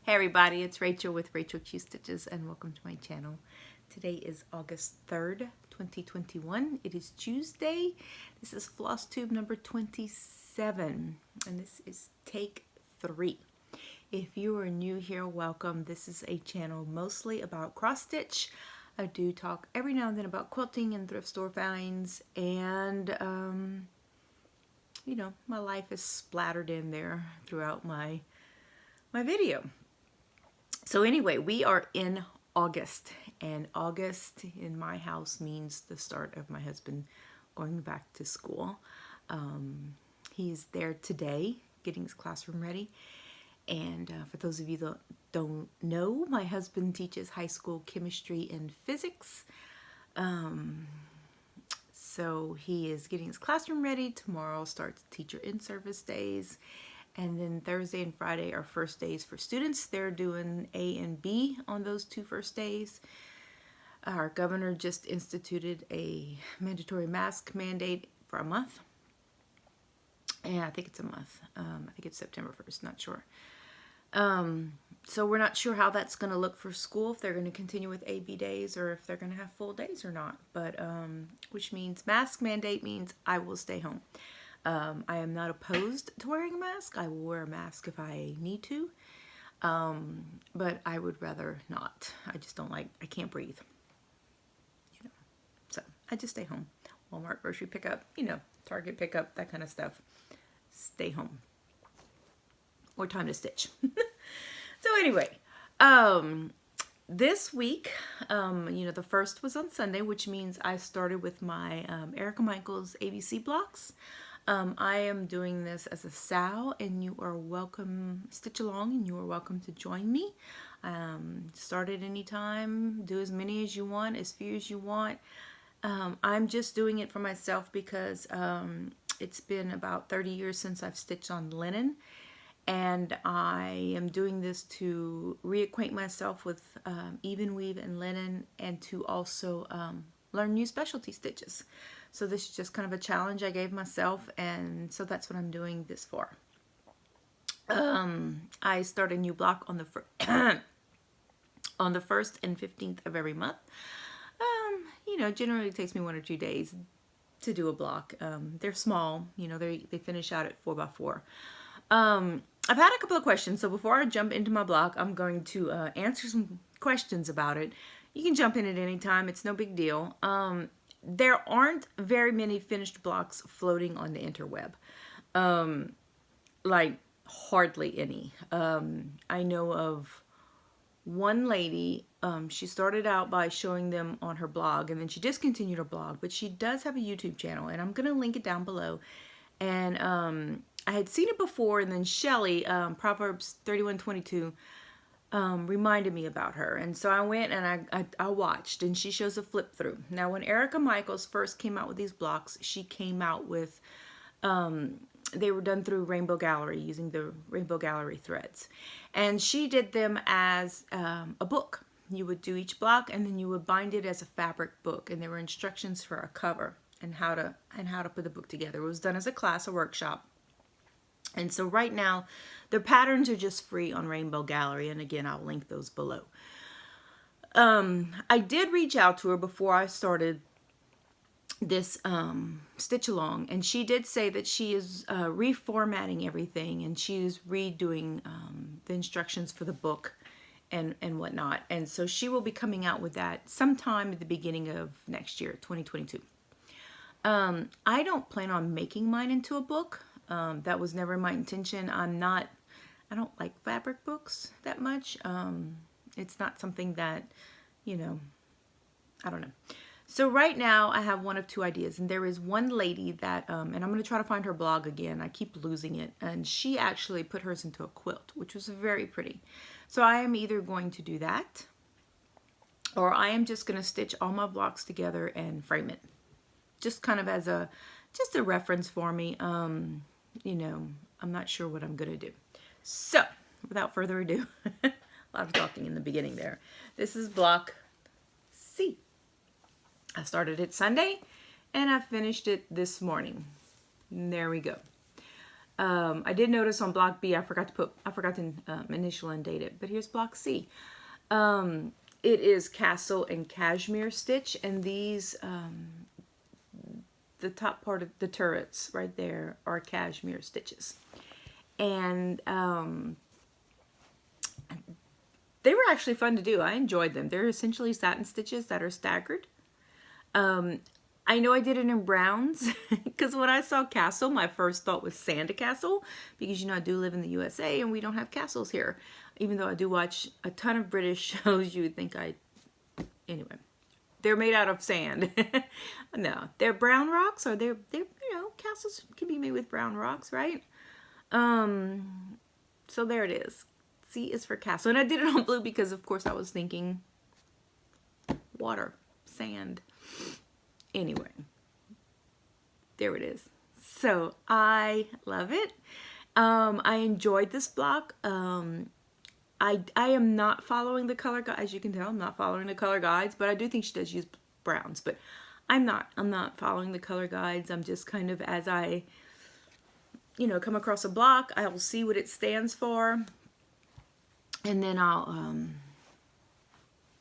Hey everybody, it's Rachel with Rachel Q Stitches and welcome to my channel. Today is August 3rd, 2021. It is Tuesday. This is FlossTube number 27 and this is take 3. If you are new here, welcome. This is a channel mostly about cross stitch. I do talk every now and then about quilting and thrift store finds, and you know, my life is splattered in there throughout my video. So anyway, we are in August, and August in my house means the start of my husband going back to school. He's there today getting his classroom ready. And for those of you that don't know, my husband teaches high school chemistry and physics. So he is getting his classroom ready. Tomorrow starts teacher in-service days. And then Thursday and Friday are first days for students. They're doing A and B on those two first days. Our governor just instituted a mandatory mask mandate for a month. And I think it's a month. I think it's September 1st, not sure. So we're not sure how that's going to look for school, if they're going to continue with A-B days or if they're going to have full days or not. But which means mask mandate means I will stay home. I am not opposed to wearing a mask. I will wear a mask if I need to, but I would rather not. I just don't like, I can't breathe, you know, so I just stay home. Walmart grocery pickup, you know, Target pickup, that kind of stuff. Stay home. Or time to stitch. So anyway, this week, you know, the first was on Sunday, which means I started with my Erica Michaels ABC blocks. I am doing this as a SAL, and you are welcome, stitch along, and you are welcome to join me. Start at any time, do as many as you want, as few as you want. I'm just doing it for myself because it's been about 30 years since I've stitched on linen, and I am doing this to reacquaint myself with even weave and linen, and to also learn new specialty stitches. So this is just kind of a challenge I gave myself, and so that's what I'm doing this for. I start a new block on the on the 1st and 15th of every month. You know, generally it takes me 1 or 2 days to do a block. They're small, you know, they finish out at 4x4. I've had a couple of questions, so before I jump into my block, I'm going to answer some questions about it. You can jump in at any time, it's no big deal. There aren't very many finished blocks floating on the interweb. Like hardly any. I know of one lady, she started out by showing them on her blog, and then she discontinued her blog, but she does have a YouTube channel, and I'm going to link it down below. And I had seen it before, and then Shelly, Proverbs 31:22, reminded me about her, and so I went and I watched, and she shows a flip through. Now when Erica Michaels first came out with these blocks, she came out with they were done through Rainbow Gallery using the Rainbow Gallery threads, and she did them as a book. You would do each block and then you would bind it as a fabric book, and there were instructions for a cover and how to put the book together. It was done as a class, a workshop. And so right now, the patterns are just free on Rainbow Gallery, and again, I'll link those below. I did reach out to her before I started this stitch along, and she did say that she is reformatting everything, and she is redoing the instructions for the book and whatnot. And so she will be coming out with that sometime at the beginning of next year, 2022. I don't plan on making mine into a book. That was never my intention. I don't like fabric books that much. It's not something that, you know, I don't know. So right now I have one of two ideas, and there is one lady that, and I'm going to try to find her blog again. I keep losing it. And she actually put hers into a quilt, which was very pretty. So I am either going to do that, or I am just going to stitch all my blocks together and frame it. Just kind of as just a reference for me. You know, I'm not sure what I'm going to do. So, without further ado, a lot of talking in the beginning there. This is block C. I started it Sunday, and I finished it this morning. And there we go. I did notice on block B, I forgot to initial and date it, but here's block C. It is Castle and Cashmere stitch, and these, the top part of the turrets right there are cashmere stitches. And they were actually fun to do. I enjoyed them. They're essentially satin stitches that are staggered. I know I did it in browns because when I saw castle, my first thought was Santa Castle, because you know I do live in the USA and we don't have castles here. Even though I do watch a ton of British shows, you would think anyway. They're made out of sand. No, they're brown rocks, or they're you know, castles can be made with brown rocks, right? So there it is. C is for castle, and I did it on blue because of course I was thinking water, sand. Anyway, there it is. So I love it. I enjoyed this block. I am not following the color guide, as you can tell. I'm not following the color guides, but I do think she does use browns. But I'm not following the color guides. I'm just kind of, as I, you know, come across a block, I will see what it stands for, and then I'll,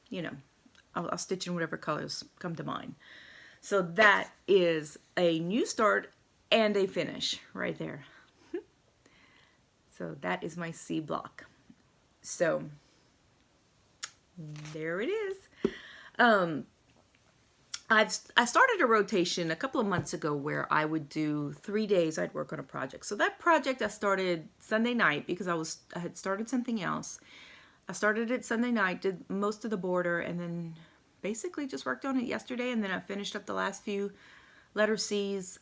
you know, I'll stitch in whatever colors come to mind. So that is a new start and a finish right there. So that is my C block. So there it is. I started a rotation a couple of months ago where I would do 3 days I'd work on a project. So that project I started Sunday night because I had started something else. I started it Sunday night, did most of the border, and then basically just worked on it yesterday, and then I finished up the last few letter C's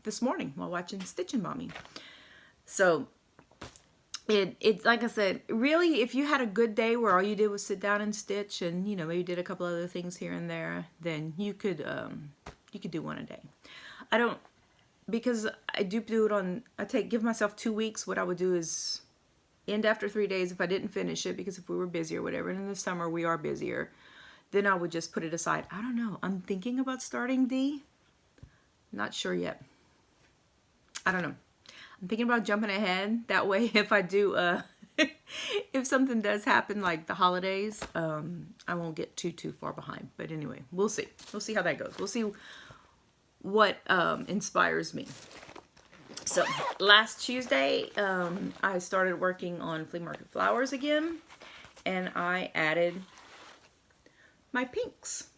this morning while watching Stitching Mommy. So it like I said, really, if you had a good day where all you did was sit down and stitch, and you know, maybe did a couple other things here and there, then you could do one a day. I don't, because I do it on, give myself 2 weeks. What I would do is end after 3 days if I didn't finish it, because if we were busy or whatever, and in the summer we are busier, then I would just put it aside. I don't know. I'm thinking about starting D. Not sure yet. I don't know. I'm thinking about jumping ahead. That way, if I do, if something does happen like the holidays, I won't get too far behind. But anyway, we'll see. We'll see how that goes. We'll see what inspires me. So last Tuesday, I started working on Flea Market Flowers again, and I added my pinks.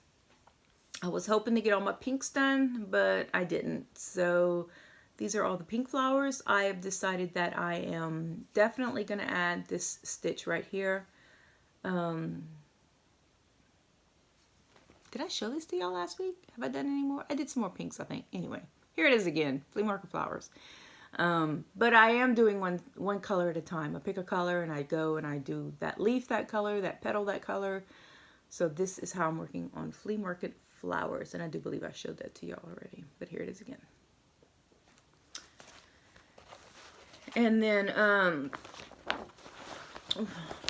I was hoping to get all my pinks done, but I didn't. So these are all the pink flowers. I have decided that I am definitely going to add this stitch right here. Did I show this to y'all last week? Have I done any more? I did some more pinks, I think. Anyway, here it is again, Flea Market Flowers. But I am doing one color at a time. I pick a color and I go and I do that leaf that color, that petal that color. So this is how I'm working on Flea Market Flowers, and I do believe I showed that to y'all already, but here it is again. And then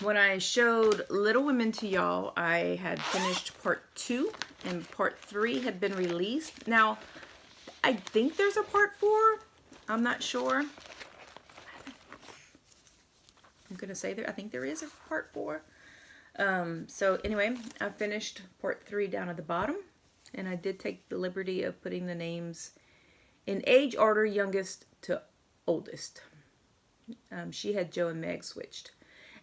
when I showed Little Women to y'all, I had finished part 2, and part 3 had been released. Now, I think there's a part 4. I'm not sure. I'm gonna say I think there is a part 4. So anyway, I finished part 3 down at the bottom, and I did take the liberty of putting the names in age order, youngest to oldest. She had Joe and Meg switched.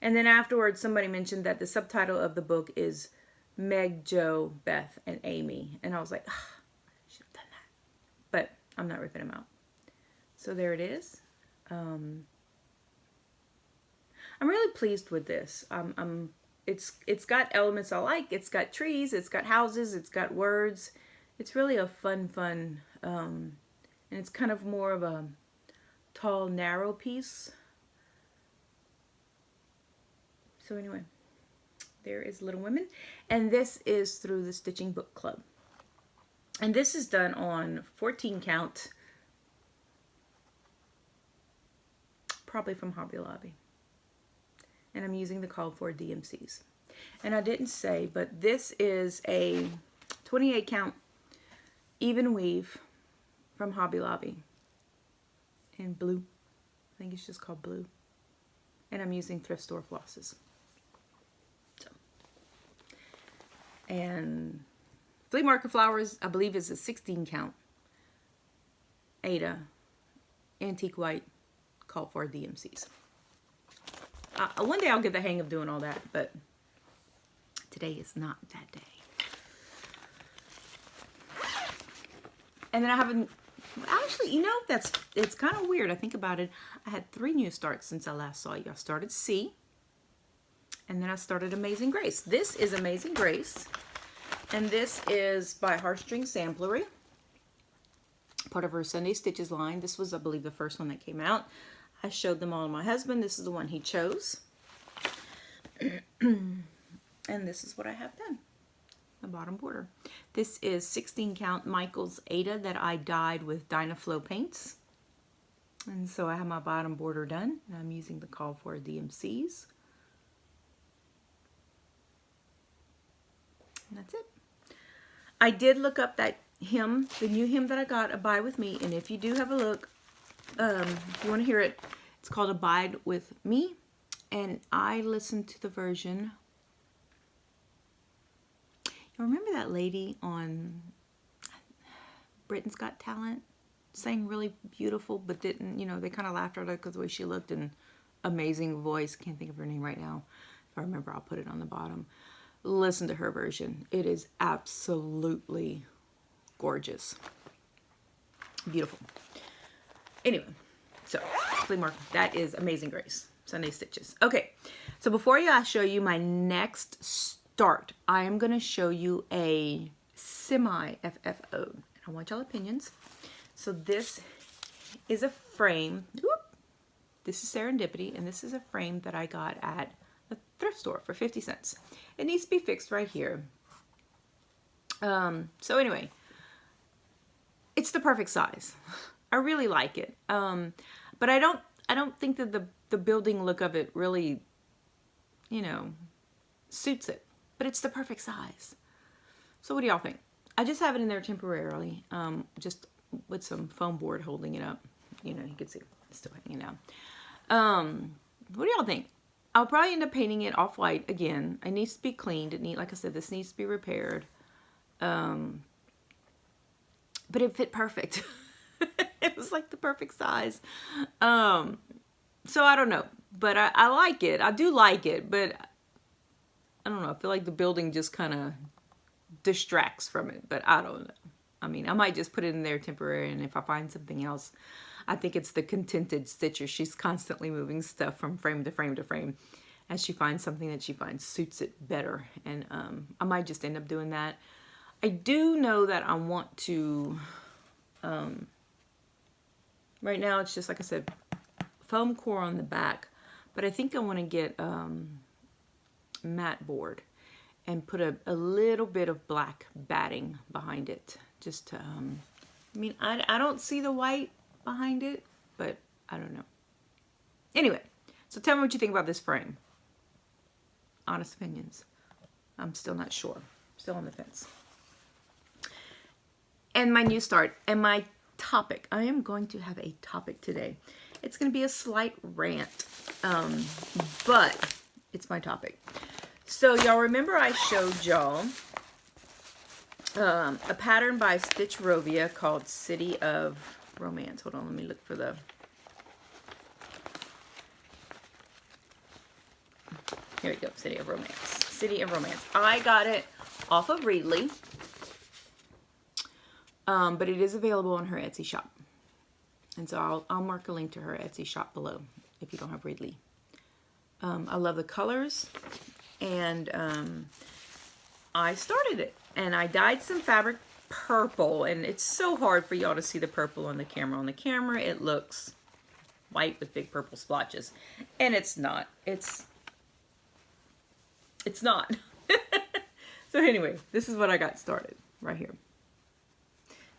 And then afterwards, somebody mentioned that the subtitle of the book is Meg, Joe, Beth, and Amy. And I was like, I should have done that. But I'm not ripping them out. So there it is. I'm really pleased with this. It's got elements I like. It's got trees, it's got houses, it's got words. It's really a fun, and it's kind of more of a tall, narrow piece. So anyway, there is Little Women. And this is through the Stitching Book Club. And this is done on 14 count, probably from Hobby Lobby. And I'm using the call for DMCs. And I didn't say, but this is a 28 count even weave from Hobby Lobby in blue. I think it's just called Blue. And I'm using thrift store flosses. So. And Flea Market Flowers, I believe, is a 16 count. Ada, antique white, called for DMCs. One day I'll get the hang of doing all that, but today is not that day. And then I haven't, actually, you know, it's kind of weird. I think about it. I had 3 new starts since I last saw you. I started C, and then I started Amazing Grace. This is Amazing Grace, and this is by Heartstring Samplery, part of her Sunday Stitches line. This was, I believe, the first one that came out. I showed them all to my husband. This is the one he chose. And this is what I have done. The bottom border. This is 16 count Michael's Ada that I dyed with Dynaflow paints. And so I have my bottom border done. And I'm using the Call for DMCs. And that's it. I did look up that hymn, the new hymn that I got, Abide With Me. And if you do have a look, if you want to hear it, it's called Abide With Me. And I listened to the version. You remember that lady on Britain's Got Talent sang really beautiful, but didn't, you know, they kind of laughed at her because the way she looked, and amazing voice. Can't think of her name right now. If I remember, I'll put it on the bottom. Listen to her version. It is absolutely gorgeous. Beautiful. Anyway, so Flea Market, that is Amazing Grace, Sunday Stitches. Okay, so before I show you my next start, I am going to show you a semi-FFO. I want y'all opinions. So this is a frame. Whoop, this is Serendipity, and this is a frame that I got at a thrift store for 50 cents. It needs to be fixed right here. So anyway, it's the perfect size. I really like it. But I don't think that the building look of it really, you know, suits it. But it's the perfect size. So what do y'all think? I just have it in there temporarily, just with some foam board holding it up. You know, you can see it's still hanging down. What do y'all think? I'll probably end up painting it off-white again. It needs to be cleaned. Like I said, this needs to be repaired. But it fit perfect. It was like the perfect size. So I don't know. But I like it. I do like it, but I don't know. I feel like the building just kind of distracts from it, but I don't know. I mean, I might just put it in there temporary, and if I find something else, I think it's the contented stitcher. She's constantly moving stuff from frame to frame to frame as she finds something that she finds suits it better, and I might just end up doing that. I do know that I want to, right now it's just, like I said, foam core on the back, but I think I want to get matte board and put a little bit of black batting behind it, just to I mean, I don't see the white behind it, but I don't know. Anyway, so tell me what you think about this frame. Honest opinions. I'm still not sure. Still on the fence. And my new start and my topic. I am going to have a topic today. It's going to be a slight rant, but it's my topic. So y'all remember I showed y'all a pattern by Stitch Rovia called City of Romance. Hold on, let me look for the... Here we go, City of Romance. City of Romance. I got it off of Readly, but it is available on her Etsy shop. And so I'll mark a link to her Etsy shop below if you don't have Readly. I love the colors, and I started it. And I dyed some fabric purple, and it's so hard for y'all to see the purple on the camera. On the camera, it looks white with big purple splotches, and it's not. It's not. So anyway, this is what I got started right here.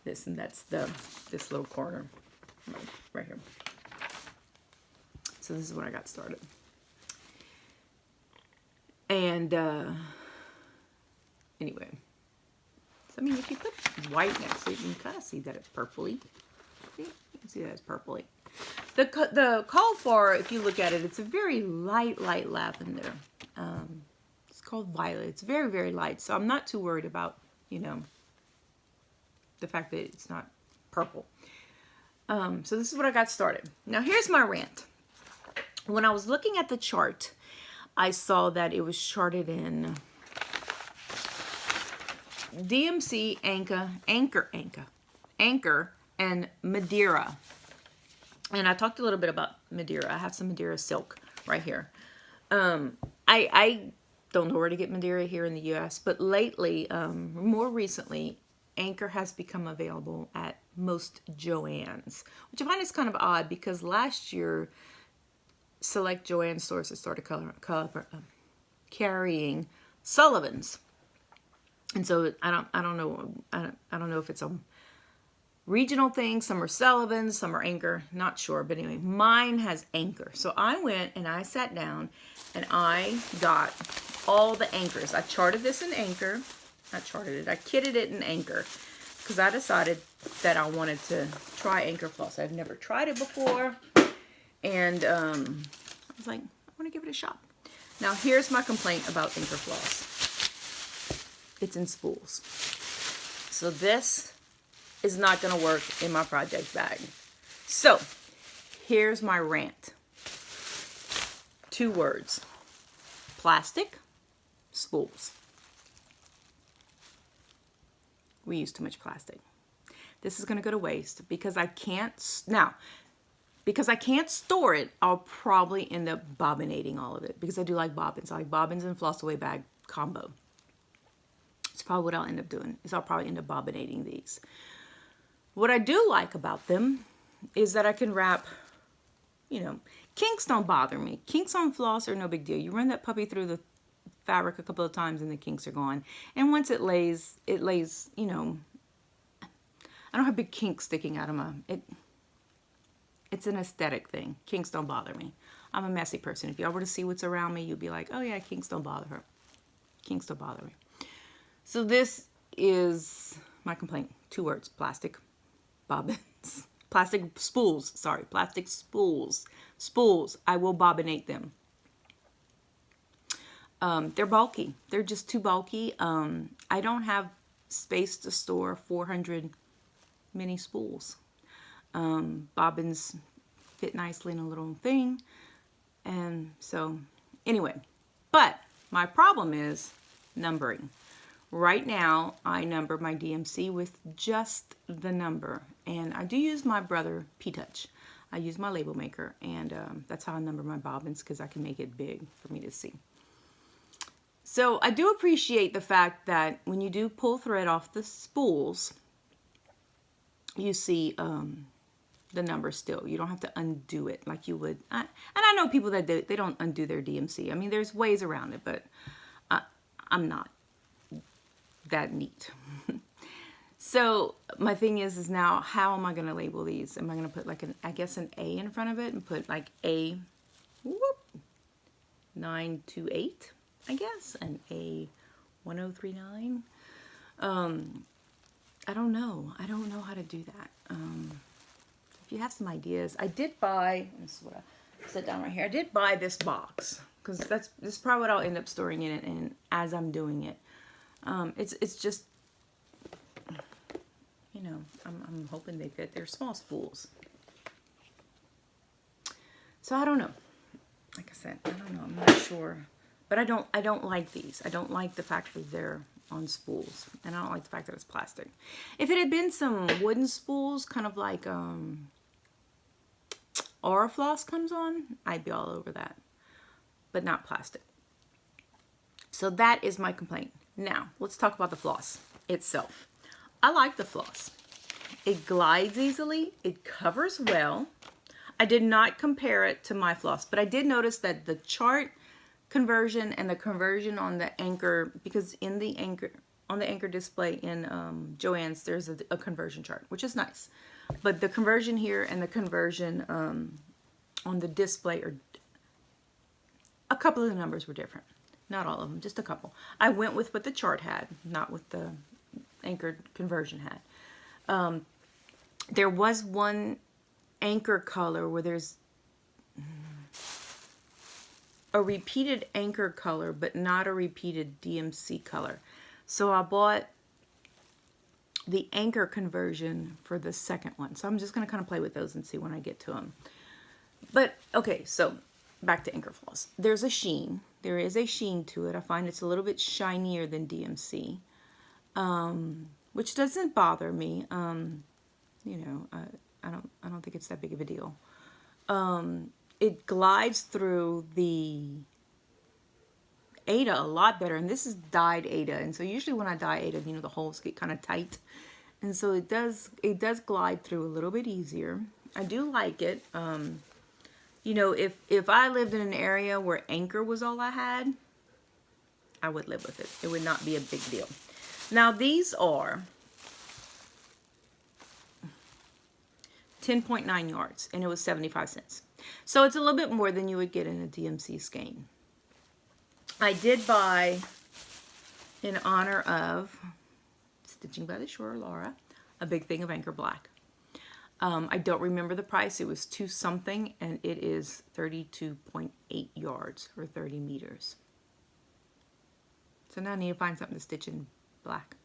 This, and that's this little corner right here. So this is what I got started. And anyway. I mean, if you put white next to it, you can kind of see that it's purpley. See? You can see that it's purpley. The call for, if you look at it, it's a very light lavender. It's called violet. It's very, very light. So I'm not too worried about, you know, the fact that it's not purple. So this is what I got started. Now here's my rant. When I was looking at the chart, I saw that it was charted in DMC, Anchor, and Madeira. And I talked a little bit about Madeira. I have some Madeira silk right here. I don't know where to get Madeira here in the U.S., but lately, more recently, Anchor has become available at most Joann's, which I find is kind of odd because last year, select Joann stores started carrying Sullivan's, and so I don't know if it's a regional thing. Some are Sullivan's, some are Anchor, not sure, but anyway, mine has Anchor. So I went and I sat down and I got all the anchors. I charted this in Anchor. I kitted it in Anchor because I decided that I wanted to try Anchor Floss. I've never tried it before, and I was like, I want to give it a shot. Now here's my complaint about Anchor Floss. It's in spools. So this is not going to work in my project bag. So here's my rant. 2 words. Plastic spools. We use too much plastic. This is going to go to waste because I can't store it. I'll probably end up bobbinating all of it because I do like bobbins. I like bobbins and floss away bag combo. It's probably what I'll end up doing, is I'll probably end up bobbinating these. What I do like about them is that I can wrap, you know, kinks don't bother me. Kinks on floss are no big deal. You run that puppy through the fabric a couple of times and the kinks are gone. And once it lays, you know, I don't have big kinks sticking out of my, it's an aesthetic thing. Kinks don't bother me. I'm a messy person. If y'all were to see what's around me, you'd be like, oh yeah, kinks don't bother her. Kinks don't bother me. So this is my complaint. 2 words. Plastic bobbins. Plastic spools. Sorry. Plastic spools. Spools. I will bobbinate them. They're bulky. They're just too bulky. I don't have space to store 400 mini spools. Bobbins fit nicely in a little thing. And so, anyway. But my problem is numbering. Right now, I number my DMC with just the number. And I do use my brother P-Touch. I use my label maker. And that's how I number my bobbins, because I can make it big for me to see. So I do appreciate the fact that when you do pull thread off the spools, you see the number still. You don't have to undo it like you would. And I know people that they don't undo their DMC. I mean, there's ways around it, but I'm not that neat. So my thing is now, how am I going to label these? Am I going to put like I guess an A in front of it and put like A 928, I guess, and A 1039. I don't know. I don't know how to do that. If you have some ideas, I did buy, this is what I set down right here. I did buy this box because this is probably what I'll end up storing in it, and as I'm doing it. It's just, you know, I'm hoping they fit. They're small spools. So I don't know. Like I said, I don't know. I'm not sure. But I don't like these. I don't like the fact that they're on spools. And I don't like the fact that it's plastic. If it had been some wooden spools, kind of like Aura Floss comes on, I'd be all over that. But not plastic. So that is my complaint. Now, let's talk about the floss itself. I like the floss. It glides easily. It covers well. I did not compare it to my floss, but I did notice that the chart conversion and the conversion on the Anchor, because in the Anchor, on the Anchor display in Joann's, there's a conversion chart, which is nice. But the conversion here and the conversion on the display, are a couple of the numbers were different. Not all of them, just a couple. I went with what the chart had, not what the Anchor conversion had. There was one anchor color where there's a repeated anchor color, but not a repeated DMC color. So I bought the anchor conversion for the second one. So I'm just going to kind of play with those and see when I get to them. But okay, so back to anchor floss. There's a sheen. There is a sheen to it. I find it's a little bit shinier than DMC, which doesn't bother me. You know, I don't think it's that big of a deal. It glides through the Ada a lot better, and this is dyed Ada, and so usually when I dye Ada, you know, the holes get kind of tight, and so it does glide through a little bit easier. I do like it. You know, if I lived in an area where anchor was all I had, I would live with it. It would not be a big deal. Now these are 10.9 yards, and it was 75 cents. So it's a little bit more than you would get in a DMC skein. I did buy, in honor of Stitching by the Shore, Laura, a big thing of Anchor Black. I don't remember the price. It was $2 something, and it is 32.8 yards or 30 meters. So now I need to find something to stitch in black.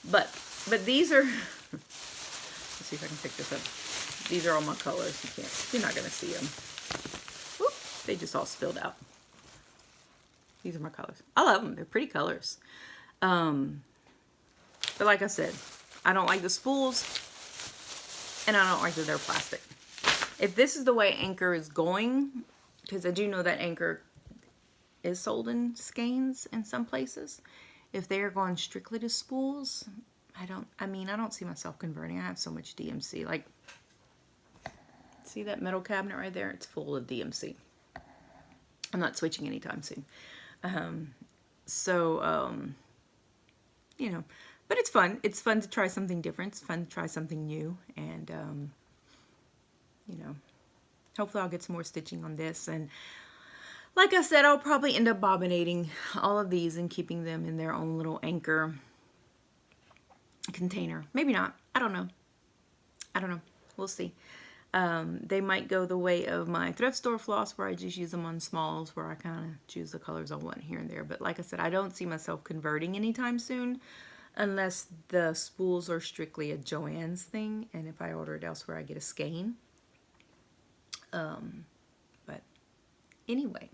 But these are, let's see if I can pick this up. These are all my colors. You're not going to see them. Whoop, they just all spilled out. These are my colors. I love them. They're pretty colors. But like I said, I don't like the spools, and I don't like that they're plastic. If this is the way Anchor is going, because I do know that Anchor is sold in skeins in some places. If they are going strictly to spools, I don't see myself converting. I have so much DMC. Like, see that metal cabinet right there? It's full of DMC. I'm not switching anytime soon. You know, but it's fun. It's fun to try something different. It's fun to try something new. And, you know, hopefully I'll get some more stitching on this. And like I said, I'll probably end up bobbinating all of these and keeping them in their own little anchor container. Maybe not. I don't know. We'll see. They might go the way of my thrift store floss, where I just use them on smalls, where I kind of choose the colors I want here and there. But like I said, I don't see myself converting anytime soon, unless the spools are strictly a Joann's thing, and if I order it elsewhere, I get a skein. But anyway,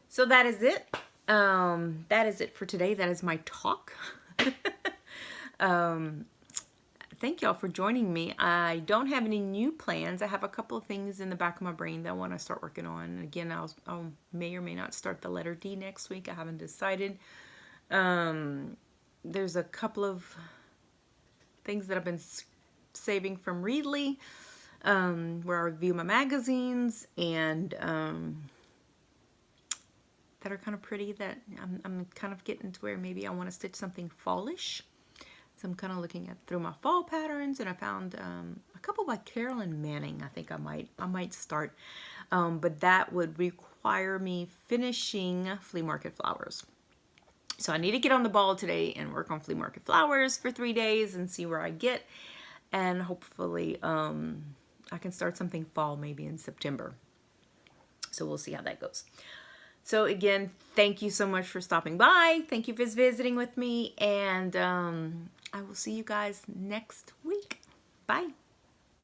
so that is it. That is it for today. That is my talk. Thank y'all for joining me. I don't have any new plans. I have a couple of things in the back of my brain that I want to start working on. And again, I may or may not start the letter D next week. I haven't decided. There's a couple of things that I've been saving from Readly, where I review my magazines, and that are kind of pretty, that I'm kind of getting to where maybe I want to stitch something fallish. So I'm kind of looking through my fall patterns, and I found a couple by Carolyn Manning. I think I might start, but that would require me finishing Flea Market Flowers. So I need to get on the ball today and work on Flea Market Flowers for 3 days and see where I get, and hopefully I can start something fall maybe in September. So we'll see how that goes. So again, thank you so much for stopping by. Thank you for visiting with me, and I will see you guys next week. Bye.